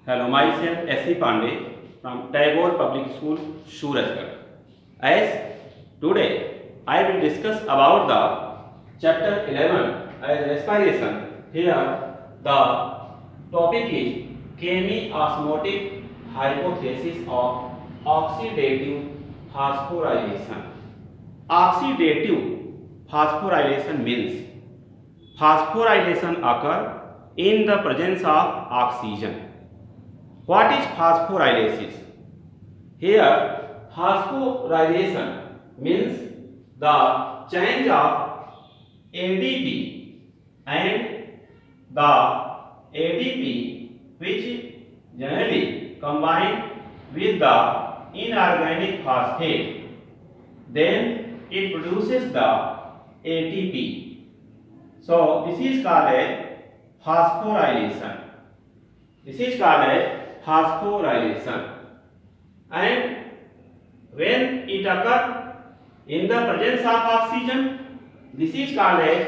Hello, myself S.C. Pandey from Tagore Public School, Surajgarh. As today I will discuss about the chapter 11 as respiration. Here the topic is chemiosmotic hypothesis of oxidative phosphorylation. Oxidative phosphorylation means phosphorylation occur in the presence of oxygen. What is phosphorylasis? Here, phosphorylation means the change of ADP and the ADP which generally combine with the inorganic phosphate, then it produces the ATP. So this is called as phosphorylation. This is called as phosphorylation, and when it occurs in the presence of oxygen, this is called as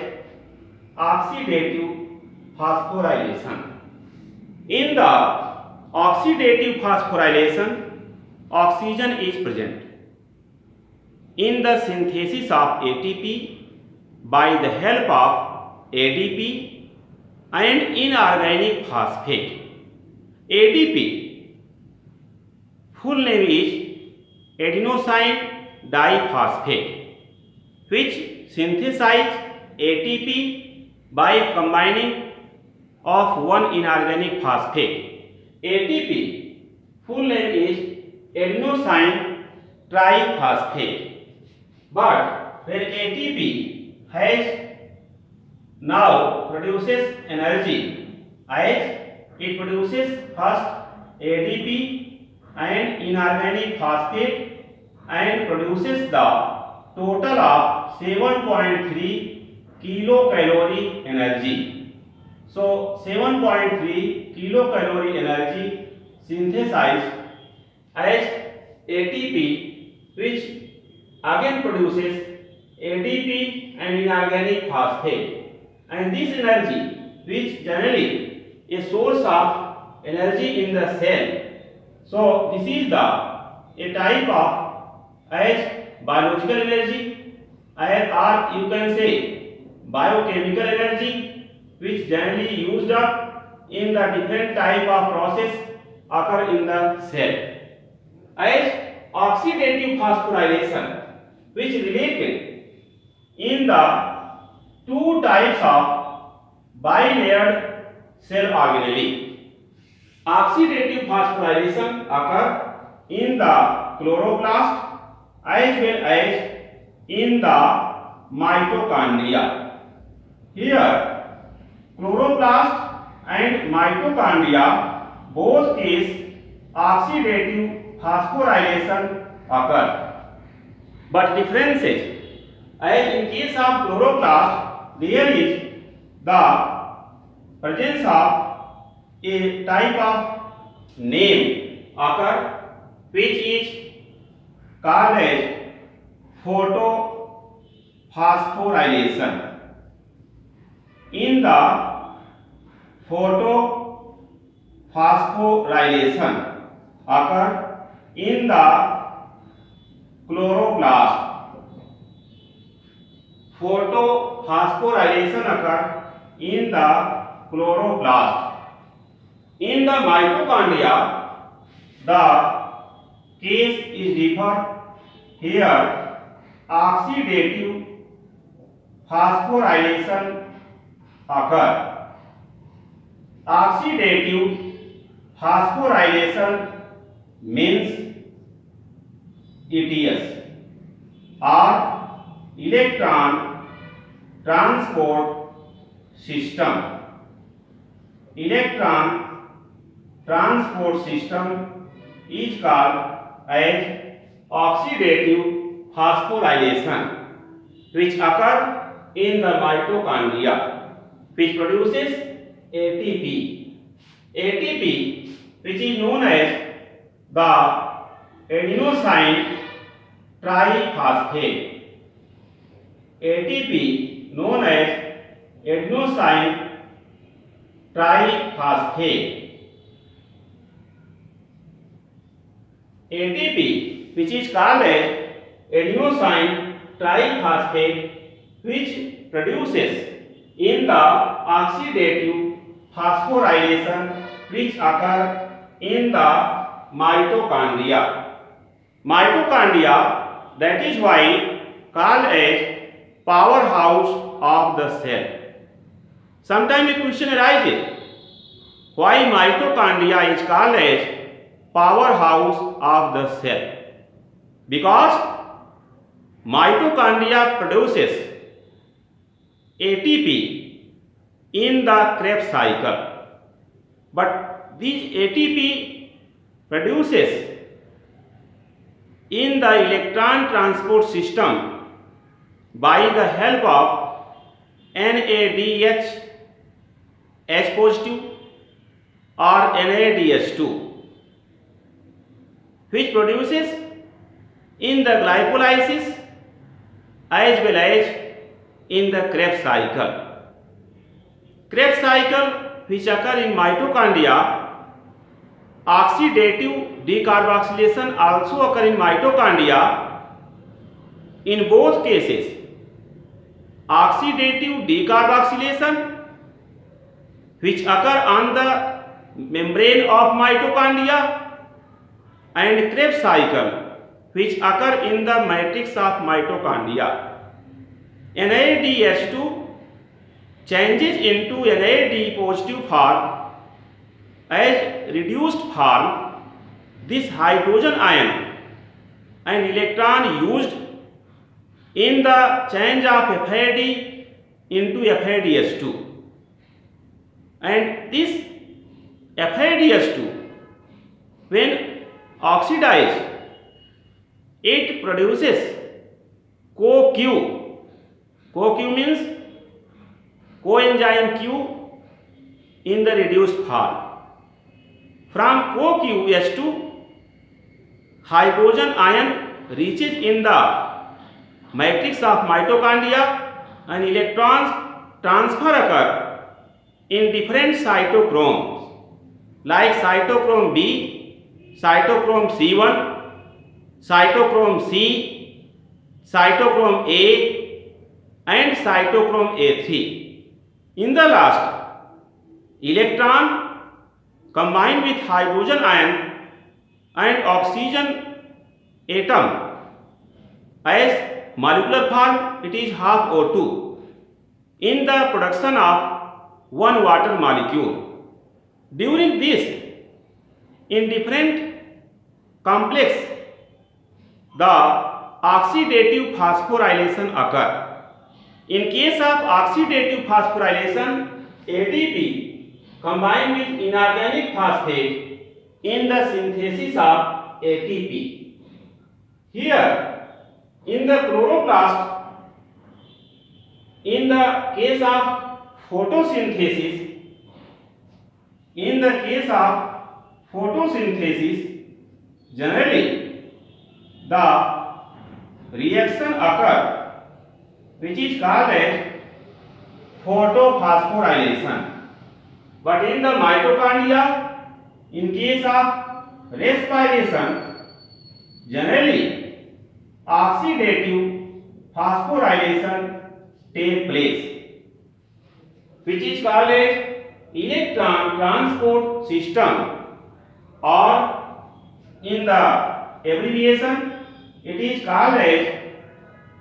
oxidative phosphorylation. In the oxidative phosphorylation, oxygen is present in the synthesis of ATP by the help of ADP and inorganic phosphate. ADP, full name is adenosine diphosphate, which synthesize ATP by combining of one inorganic phosphate. ATP, full name is adenosine triphosphate. But when ATP has now produces energy, as it produces first ADP and inorganic phosphate and produces the total of 7.3 kilocalorie energy. So 7.3 kilocalorie energy synthesized as ATP, which again produces ADP and inorganic phosphate, and this energy, which generally a source of energy in the cell. So this is a type of as biological energy, or you can say biochemical energy, which generally used up in the different type of process occur in the cell. As oxidative phosphorylation, which related in the two types of bilayered cell organelle. Oxidative phosphorylation occur in the chloroplast as well as in the mitochondria. Here, chloroplast and mitochondria both case oxidative phosphorylation occur, but differences. As in case of chloroplast, there is the presence of a type of name occur, which is called as photophosphorylation. In the photophosphorylation occur in the chloroplast. Photophosphorylation occur in the chloroplast. In the mitochondria, the case is different. Here, oxidative phosphorylation occur. Oxidative phosphorylation means ETS, or electron transport system. Electron transport system is called as oxidative phosphorylation, which occur in the mitochondria, which produces ATP. ATP, which is known as the adenosine triphosphate. ATP known as adenosine triphosphate. ATP, which is called as adenosine triphosphate, which produces in the oxidative phosphorylation which occur in the mitochondria. Mitochondria, that is why called as powerhouse of the cell. Sometimes a question arises, why mitochondria is called as powerhouse of the cell? Because mitochondria produces ATP in the Krebs cycle, but this ATP produces in the electron transport system by the help of NADH H positive or NADH2, which produces in the glycolysis as well as in the Krebs cycle. Krebs cycle, which occur in mitochondria, oxidative decarboxylation also occur in mitochondria. In both cases, oxidative decarboxylation, which occur on the membrane of mitochondria, and Krebs cycle, which occur in the matrix of mitochondria. NADH2 changes into NAD positive form as reduced form. This hydrogen ion and electron used in the change of FAD into FADH2, and this FADH2 when oxidized, it produces CoQ. CoQ means coenzyme Q in the reduced form. From CoQH2, hydrogen ion reaches in the matrix of mitochondria and electrons transfer occur in different cytochromes like cytochrome B, cytochrome C1, cytochrome C, cytochrome A, and cytochrome A3. In the last, electron combined with hydrogen ion and oxygen atom as molecular form, it is half O2 in the production of one water molecule. During this, in different complex, the oxidative phosphorylation occur. In case of oxidative phosphorylation, ATP combined with inorganic phosphate in the synthesis of ATP. Here, in the chloroplast, in the case of photosynthesis, generally the reaction occur which is called as photophosphorylation. But in the mitochondria, in case of respiration, generally oxidative phosphorylation take place, which is called as electron transport system, or in the abbreviation it is called as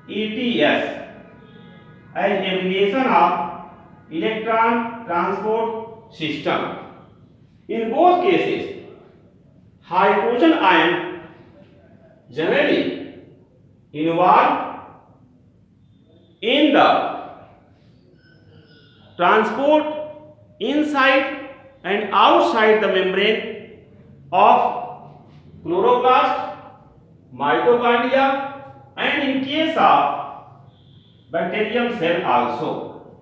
ETS, as abbreviation of electron transport system. In both cases, hydrogen ion generally involved in the transport inside and outside the membrane of chloroplast, mitochondria, and in case of bacterium cell also.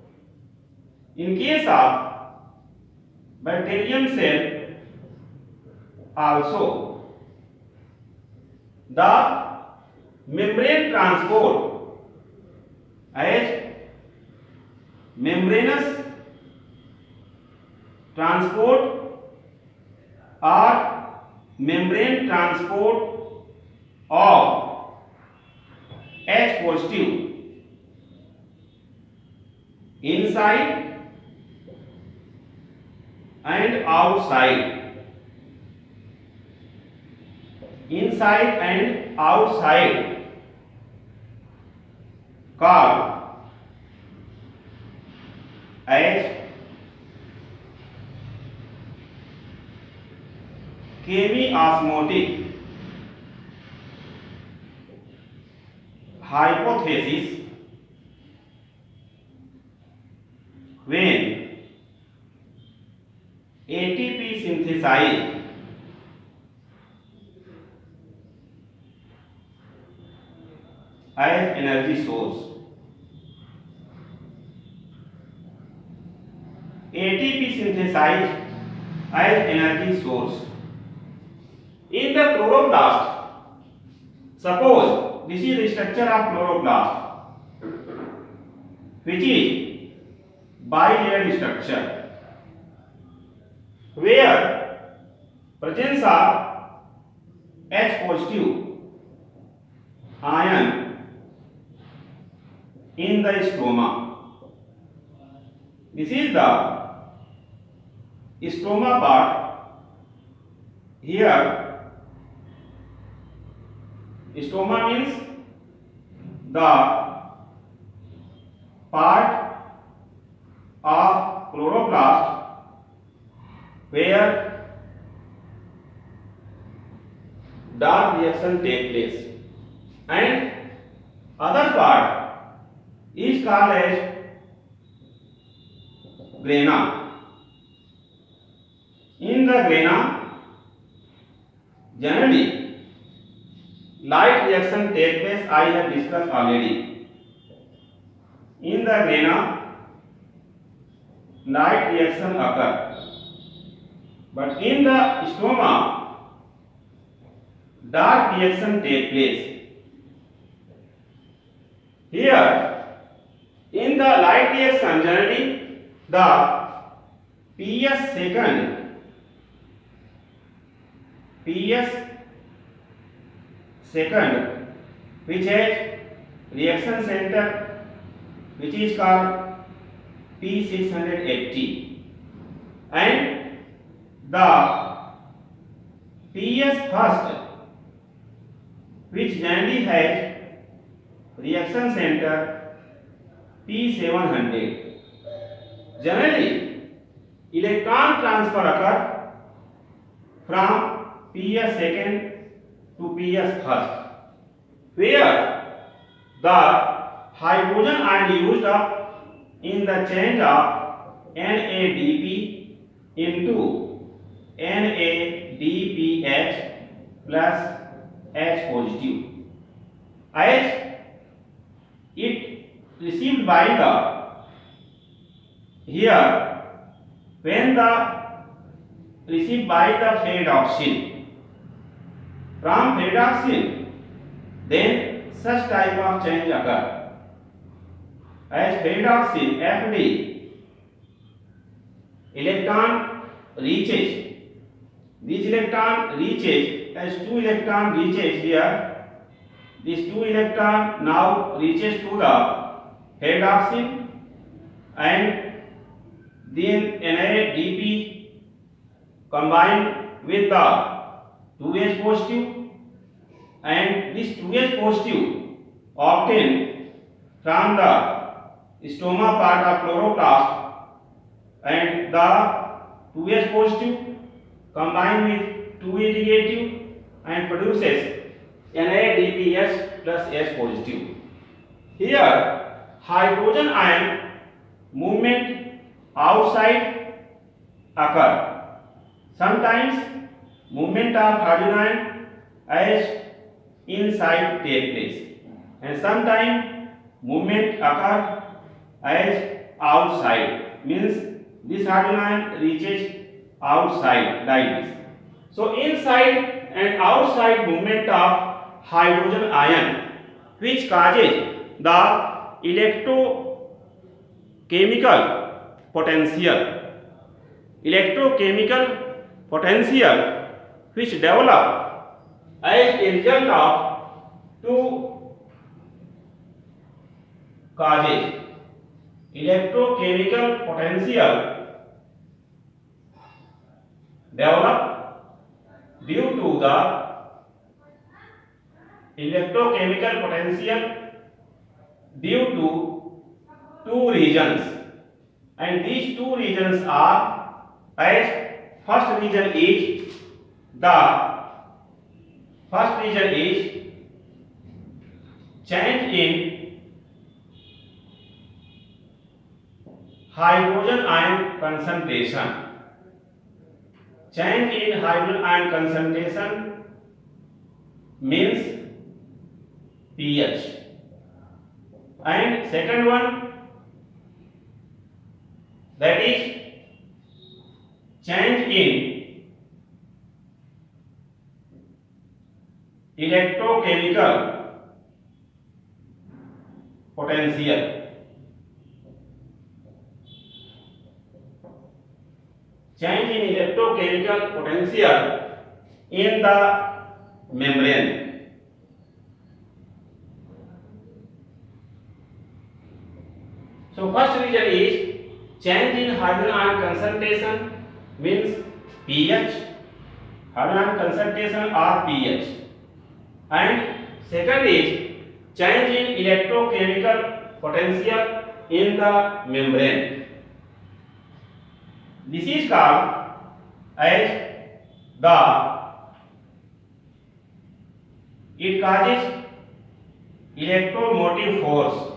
In case of bacterium cell also, the membrane transport as membranous transport or membrane transport of H positive inside and outside, inside and outside, called as chemiosmotic hypothesis, when ATP synthesized as energy source. ATP synthesized as energy source. In the chloroplast, suppose this is the structure of chloroplast, which is bilayered structure, where presence of H positive ion in the stroma. This is the stroma part. Here stroma means the part of chloroplast where dark reaction take place, and other part is called as grana. In the grana, generally light reaction take place. I have discussed already. In the grana, light reaction occur, but in the stroma, dark reaction take place. Here, in the light reaction, generally the PS second, which has reaction center which is called P680, and the PS first, which generally has reaction center P700. Generally, electron transfer occur from PS second to PS first, where the hydrogen ion used up in the change of NADP into NADPH plus H positive, as it received by the here when the received by the ferredoxin from ferredoxin, then such type of change occur as ferredoxin FD electron reaches, this electron reaches as 2 electron reaches here, this 2 electron now reaches to the ferredoxin, and then NADP combined with the 2H positive, and this 2H positive obtained from the stroma part of chloroplast, and the 2H positive combined with 2A negative and produces NADPH plus H positive. Here hydrogen ion movement outside occur. Sometimes movement of hydrogen ion as inside take place, and sometimes movement occur as outside, means this hydrogen ion reaches outside like this. So inside and outside movement of hydrogen ion, which causes the electrochemical potential which develop as a result of two causes: electrochemical potential develop due to the electrochemical potential due to two regions, and these two regions are, as first region is change in hydrogen ion concentration. Change in hydrogen ion concentration means pH. And second one, that is change in electrochemical potential. Change in electrochemical potential in the membrane. So first reason is change in hydrogen ion concentration means pH, hydrogen ion concentration or pH, and second is change in electrochemical potential in the membrane. This is called as it causes electromotive force.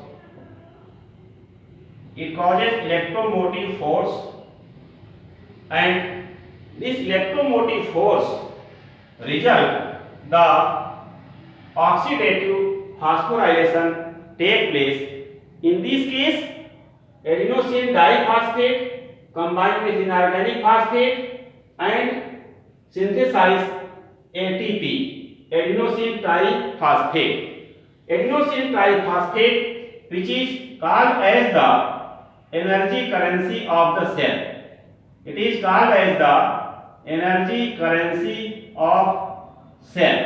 It causes electromotive force, and this electromotive force result the oxidative phosphorylation take place. In this case, adenosine diphosphate combined with inorganic phosphate and synthesize ATP, adenosine triphosphate. Adenosine triphosphate, which is called as the energy currency of the cell. It is called as the energy currency of cell.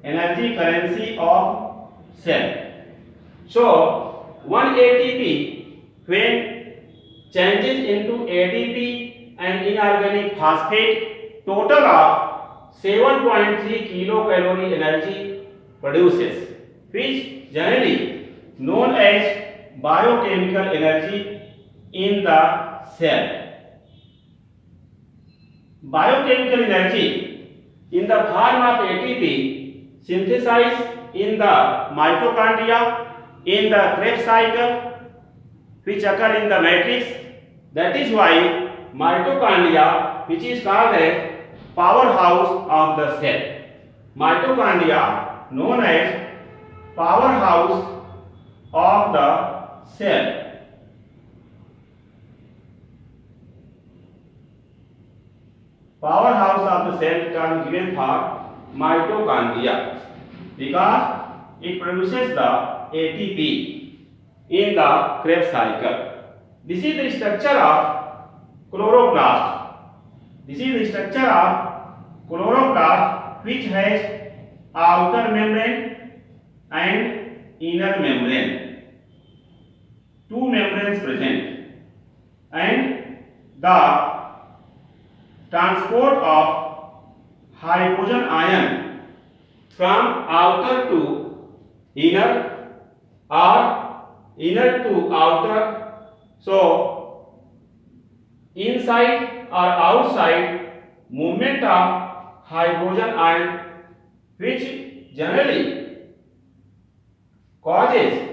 Energy currency of cell. So, one ATP when changes into ADP and inorganic phosphate, total of 7.3 kilocalorie energy produces, which generally known as biochemical energy in the cell. Biochemical energy in the form of ATP synthesized in the mitochondria in the Krebs cycle, which occur in the matrix. That is why mitochondria, which is called as powerhouse of the cell. Mitochondria known as powerhouse of the cell. Powerhouse of the cell can be given for mitochondria because it produces the ATP in the Krebs cycle. This is the structure of chloroplast. This is the structure of chloroplast, which has outer membrane and inner membrane. Two membranes present, and the transport of hydrogen ion from outer to inner or inner to outer. So, inside or outside movement of hydrogen ion, which generally causes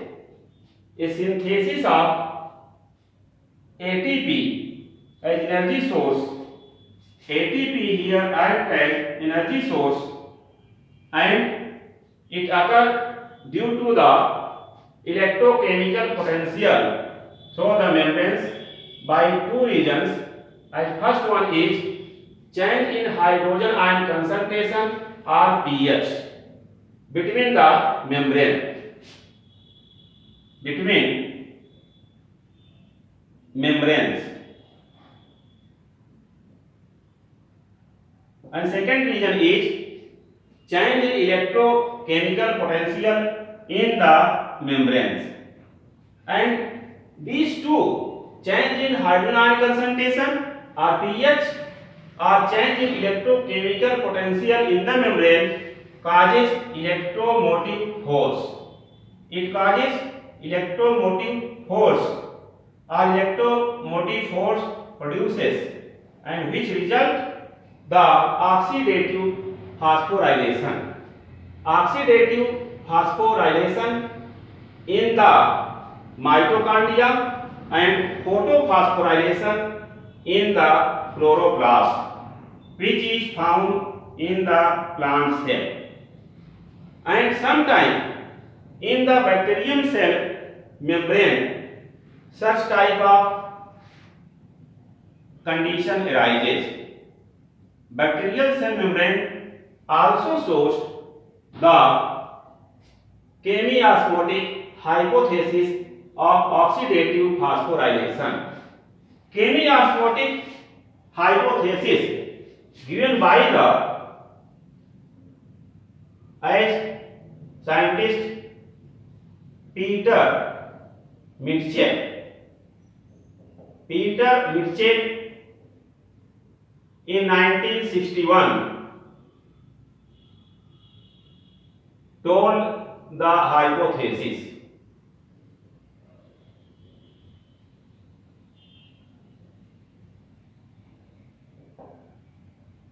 a synthesis of ATP as energy source. ATP here acts as energy source, and it occurs due to the electrochemical potential. So the membranes by two regions. And first one is change in hydrogen ion concentration or pH between the membrane. Between membranes. And second region is change in electrochemical potential in the membranes, and these two, change in hydrogen ion concentration or pH or change in electrochemical potential in the membrane causes electromotive force. It causes electromotive force or electromotive force produces, and which result the oxidative phosphorylation. Oxidative phosphorylation in the mitochondria and photophosphorylation in the chloroplast, which is found in the plant cell, and sometimes in the bacterium cell membrane such type of condition arises. Bacterial cell membrane also shows the chemiosmotic hypothesis of oxidative phosphorylation. Chemiosmotic hypothesis given by the as scientist Peter Mitchell. Peter Mitchell in 1961 told the hypothesis.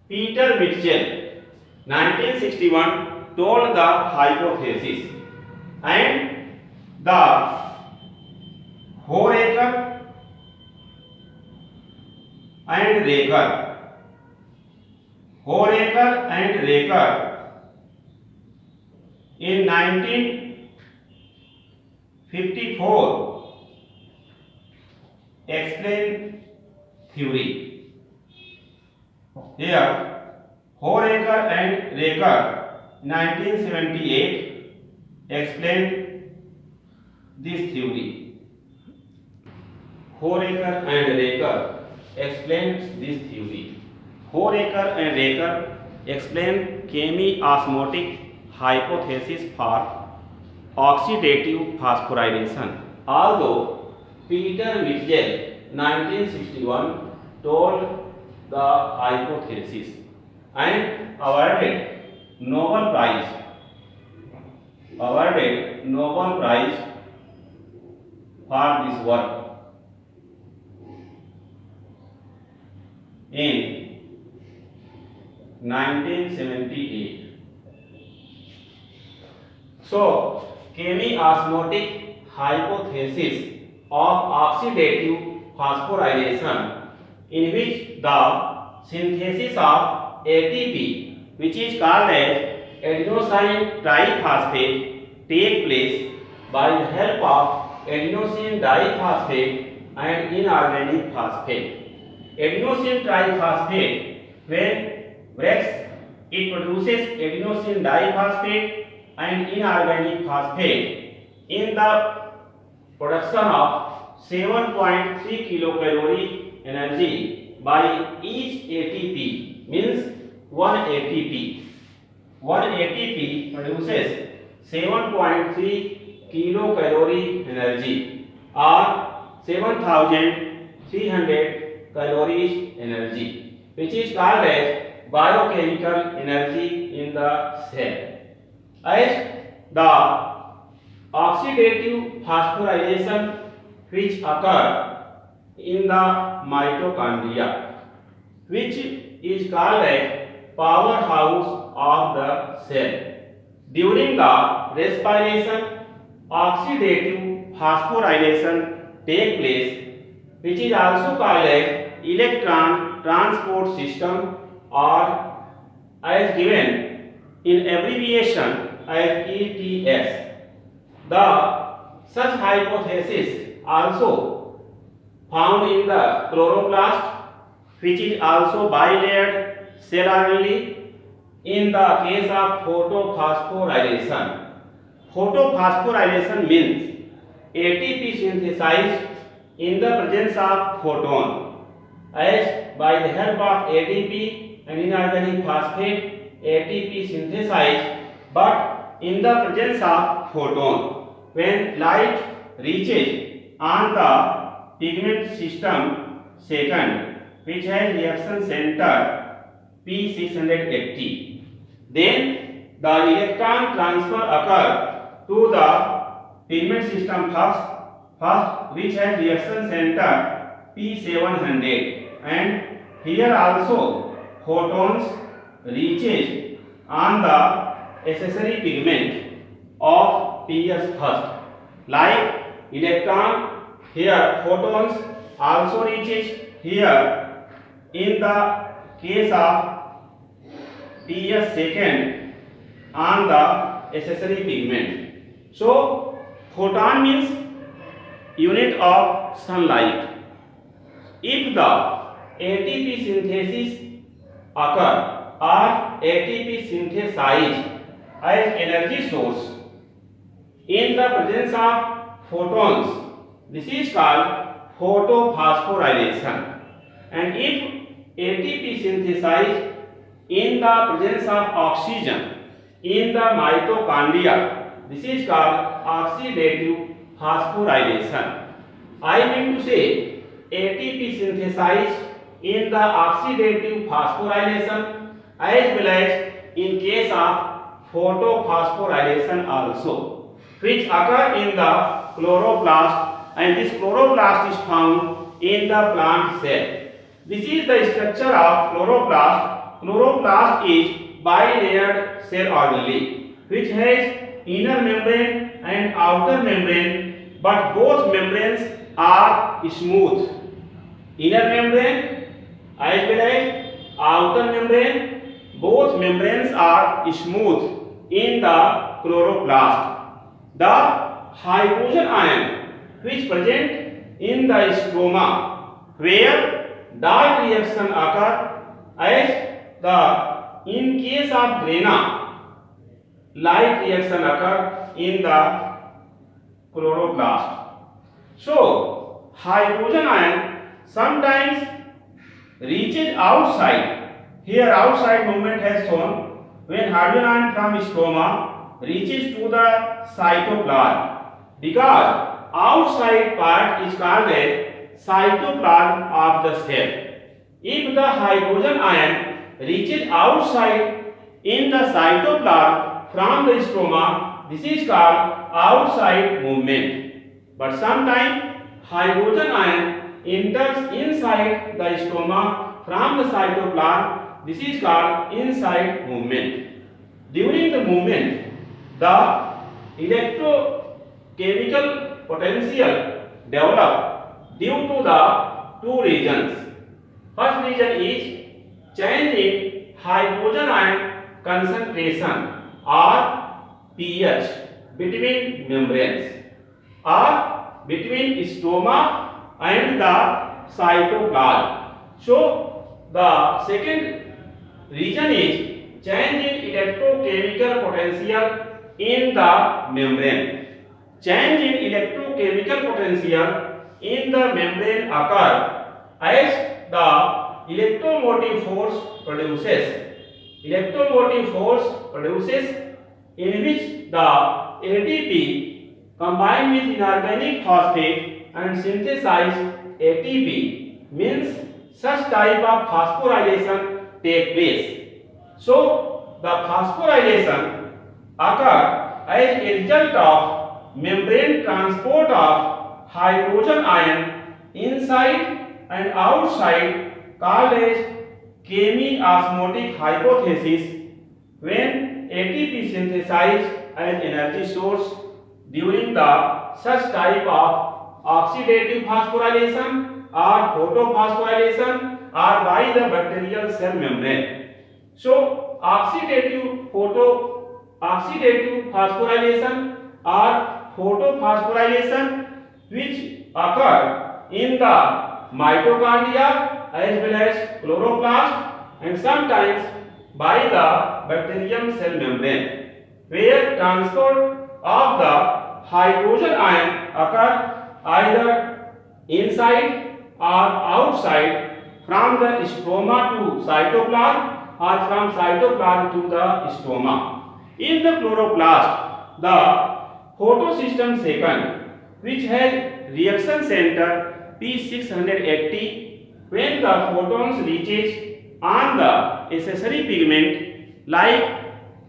Peter Mitchell 1961 told the hypothesis, and the Horaker and Raker in 1954 explained theory. Here Horaker and Raker 1978 explained this theory. Horaker and Raker explained this theory. Horaker and Raker explained chemiosmotic hypothesis for oxidative phosphorylation. Although Peter Mitchell 1961 told the hypothesis and awarded Nobel Prize for this work in 1978. So, chemiosmotic hypothesis of oxidative phosphorylation, in which the synthesis of ATP, which is called as adenosine triphosphate, take place by the help of adenosine diphosphate and inorganic phosphate. Adenosine triphosphate, when breaks, it produces adenosine diphosphate and inorganic phosphate in the production of 7.3 kilocalorie energy by each ATP, means 1 ATP. 1 ATP produces 7.3 kilocalorie energy or 7,300 calories energy, which is called as biochemical energy in the cell. As the oxidative phosphorylation which occur in the mitochondria, which is called as powerhouse of the cell. During the respiration, oxidative phosphorylation take place, which is also called as electron transport system, or as given in abbreviation as ETS. The such hypothesis also found in the chloroplast, which is also bilayered cell organelle in the case of photophosphorylation. Photophosphorylation means ATP synthesized in the presence of photon, as by the help of ADP and inorganic phosphate ATP synthesized, but in the presence of photon. When light reaches on the pigment system second, which has reaction center P680, then the electron transfer occur to the pigment system first, which has reaction center P700, and here also photons reaches on the accessory pigment of PS first. Like electron, here photons also reaches here in the case of PS second on the accessory pigment. So photon means unit of sunlight. If the ATP synthesis occur or ATP synthesized as energy source in the presence of photons, this is called photophosphorylation. And if ATP synthesized in the presence of oxygen in the mitochondria, this is called oxidative phosphorylation. I mean to say ATP synthesized in the oxidative phosphorylation as well as in case of photophosphorylation also, which occur in the chloroplast, and this chloroplast is found in the plant cell. This is the structure of chloroplast. Chloroplast is bilayered cell organelle, which has inner membrane and outer membrane, but both membranes are smooth. Inner membrane as well as outer membrane, both membranes are smooth in the chloroplast. The hydrogen ion which present in the stroma, where dark reaction occur as in case of grana, light reaction occur in the chloroplast. So hydrogen ion sometimes reaches outside. Here outside movement has shown when hydrogen ion from stroma reaches to the cytoplasm, because outside part is called as cytoplasm of the cell. If the hydrogen ion reaches outside in the cytoplasm from the stroma, this is called outside movement. But sometimes hydrogen ion enters inside the stroma from the cytoplasm, this is called inside movement. During the movement, the electrochemical potential develop due to the two reasons. First reason is change in hydrogen ion concentration or pH between membranes or between stroma and the cytoplasm. So the second reason is change in electrochemical potential in the membrane. Change in electrochemical potential in the membrane occur as the electromotive force produces in which the ATP combined with inorganic phosphate and synthesize ATP, means such type of phosphorylation take place. So the phosphorylation occur as a result of membrane transport of hydrogen ion inside and outside, called as chemiosmotic hypothesis, when ATP synthesized as energy source during the such type of oxidative phosphorylation or photophosphorylation or by the bacterial cell membrane. So oxidative phosphorylation or photophosphorylation which occur in the mitochondria as well as chloroplast and sometimes by the bacterium cell membrane, where transport of the hydrogen ion occur either inside or outside from the stroma to cytoplasm or from cytoplasm to the stroma. In the chloroplast, the photosystem second, which has reaction center P680, when the photons reaches on the accessory pigment like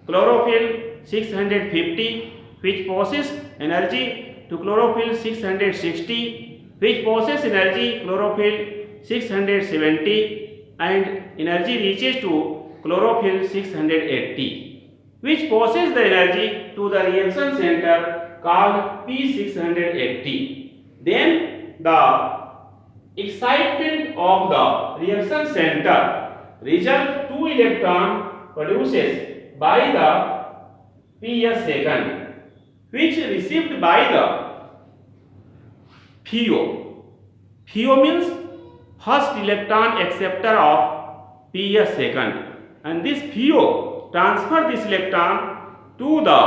chlorophyll 650, which possesses energy, to chlorophyll 660, which possesses energy chlorophyll 670, and energy reaches to chlorophyll 680, which possesses the energy to the reaction center called P680. Then the excitement of the reaction center result 2 electron produces by the PS second, which received by the FIO. FIO means first electron acceptor of PS second, and this FIO transfer this electron to the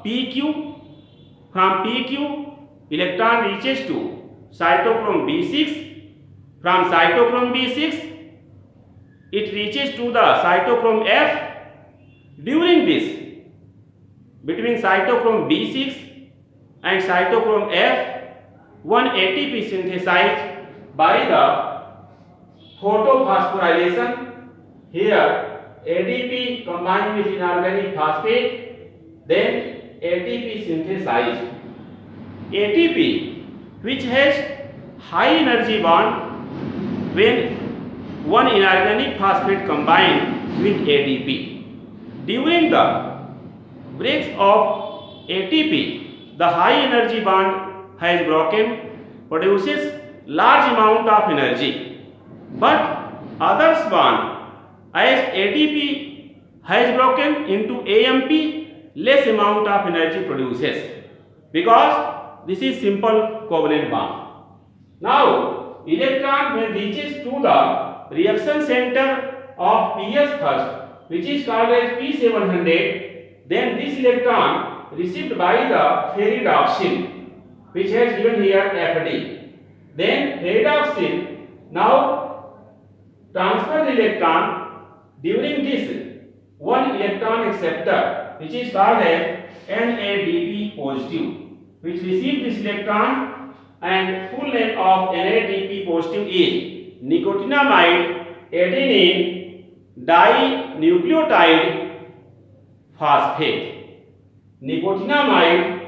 PQ. From PQ, electron reaches to cytochrome B6. From cytochrome B6, it reaches to the cytochrome F. During this, between cytochrome B6 and cytochrome F, one ATP synthesized by the photophosphorylation. Here, ADP combined with inorganic phosphate, then ATP synthesized. ATP, which has high energy bond when one inorganic phosphate combined with ADP. During the breaks of ATP, the high energy bond has broken, produces large amount of energy. But others bond, as ADP has broken into AMP, less amount of energy produces, because this is simple covalent bond. Now, electron when reaches to the reaction center of PS first, which is called as P700, then this electron received by the ferredoxin, which has given here FD. Then ferredoxin now transfer the electron during this one electron acceptor, which is called as NADP positive, which receives this electron, and full name of NADP positive is nicotinamide adenine dinucleotide phosphate. Nicotinamide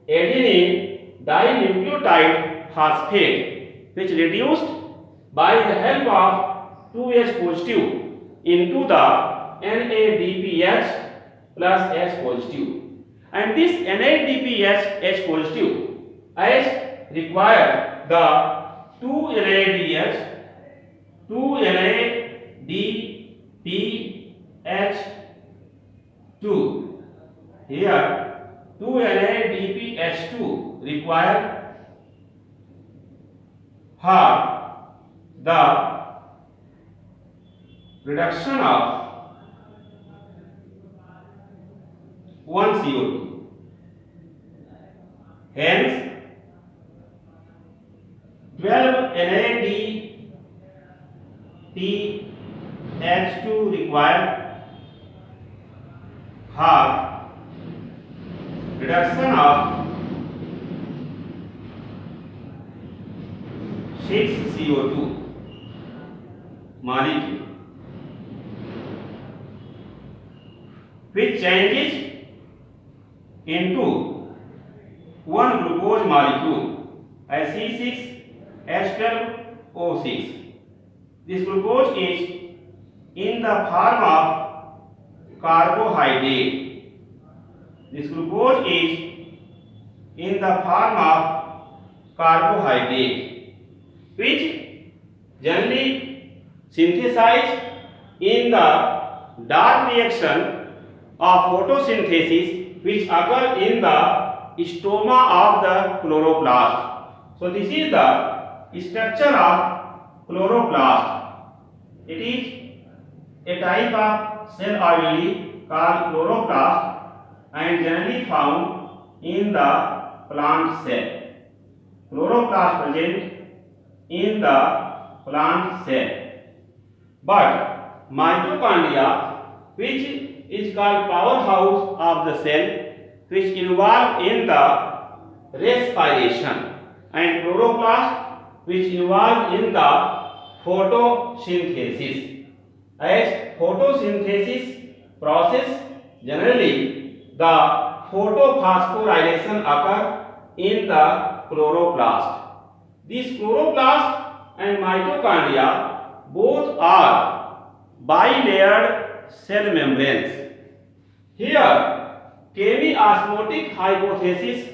adenine dinucleotide phosphate, which reduced by the help of 2H positive into the NADPH plus H positive, and this NADPH H positive as require the 2 NADPH2. Here 2 NADPH2 required for the reduction of 1 CO2. Hence 12 NADPH2 required for reduction of 6 CO2 molecule, which changes into one glucose molecule as C6H12O6. This glucose is in the form of carbohydrate. This glucose is in the form of carbohydrate, which generally synthesized in the dark reaction of photosynthesis, which occur in the stroma of the chloroplast. So this is the structure of chloroplast. It is a type of cell organelle called chloroplast and generally found in the plant cell. Chloroplast present in the plant cell. But mitochondria, which is called powerhouse of the cell, which involve in the respiration, and chloroplast, which involve in the photosynthesis. As photosynthesis process, generally the photophosphorylation occur in the chloroplast. These chloroplast and mitochondria both are bilayered cell membranes. Here, chemiosmotic hypothesis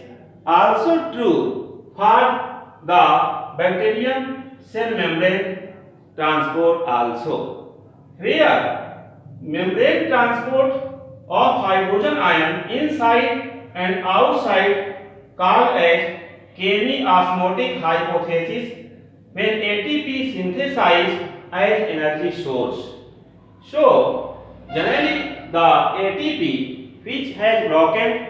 also true for the bacterium cell membrane transport also, where membrane transport of hydrogen ion inside and outside called as chemiosmotic hypothesis when ATP synthesized as energy source. So, generally the ATP which has broken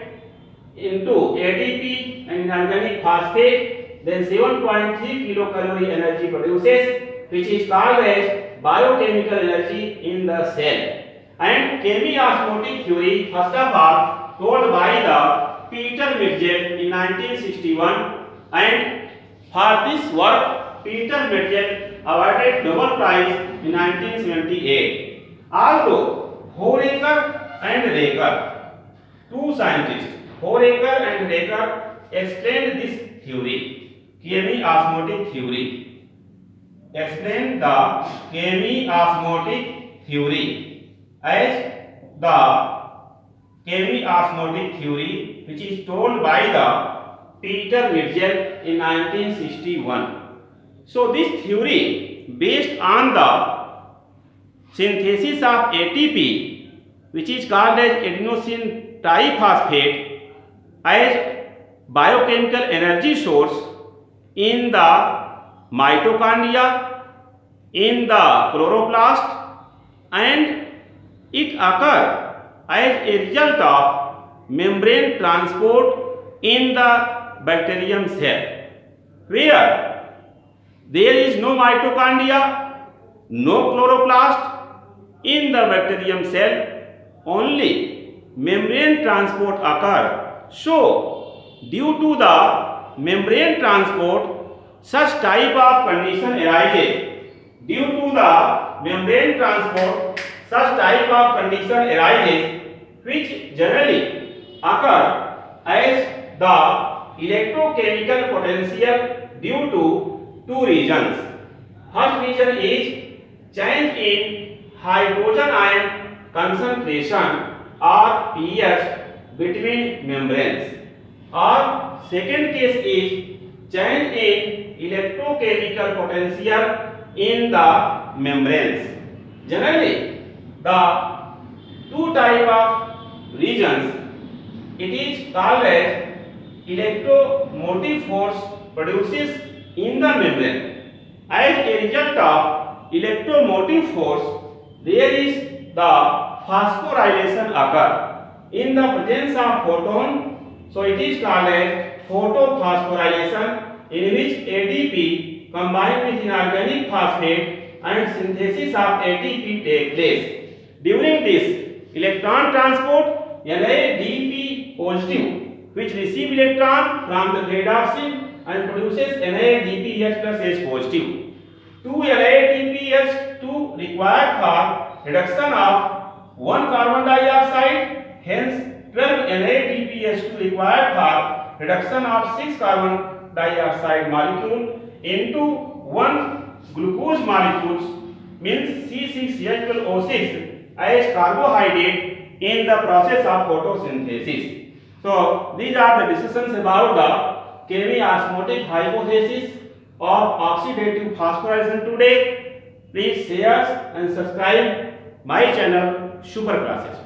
into ATP and inorganic phosphate, then 7.3 kilocalorie energy produces, which is called as biochemical energy in the cell. And chemiosmotic theory, first of all, told by the Peter Mitchell in 1961, and for this work, Peter Mitchell awarded Nobel Prize in 1978. Although Horaker and Raker, two scientists, Horaker and Raker, explained this theory, chemiosmotic theory. Explain the chemiosmotic theory as the chemiosmotic theory which is told by the Peter Mitchell in 1961. So this theory based on the synthesis of ATP, which is called as adenosine triphosphate, as biochemical energy source in the mitochondria, in the chloroplast, and it occurs as a result of membrane transport in the bacterium cell, where there is no mitochondria, no chloroplast in the bacterium cell, only membrane transport occur. So, due to the membrane transport, such type of condition arises. Due to the membrane transport, such type of condition arises, which generally occur as the electrochemical potential due to two reasons. First reason is change in hydrogen ion concentration or pH between membranes, or second case is change in electrochemical potential in the membranes. Generally, the two type of regions, it is called as electromotive force produces in the membrane. As a result of electromotive force, there is the phosphorylation occur in the presence of photon. So it is called as photophosphorylation, in which ADP combined with inorganic phosphate and synthesis of ATP take place. During this electron transport, NADP positive, which receive electron from the redoxin and produces NADPH plus H positive. 2 NADPH2 required for reduction of 1 carbon dioxide, hence 12 NADPH2 required for reduction of 6 carbon dioxide molecule into 1 glucose molecules, means C6H12O6 as carbohydrate in the process of photosynthesis. So these are the discussions about the chemiosmotic hypothesis of oxidative phosphorylation today. Please share and subscribe my channel Super Classes.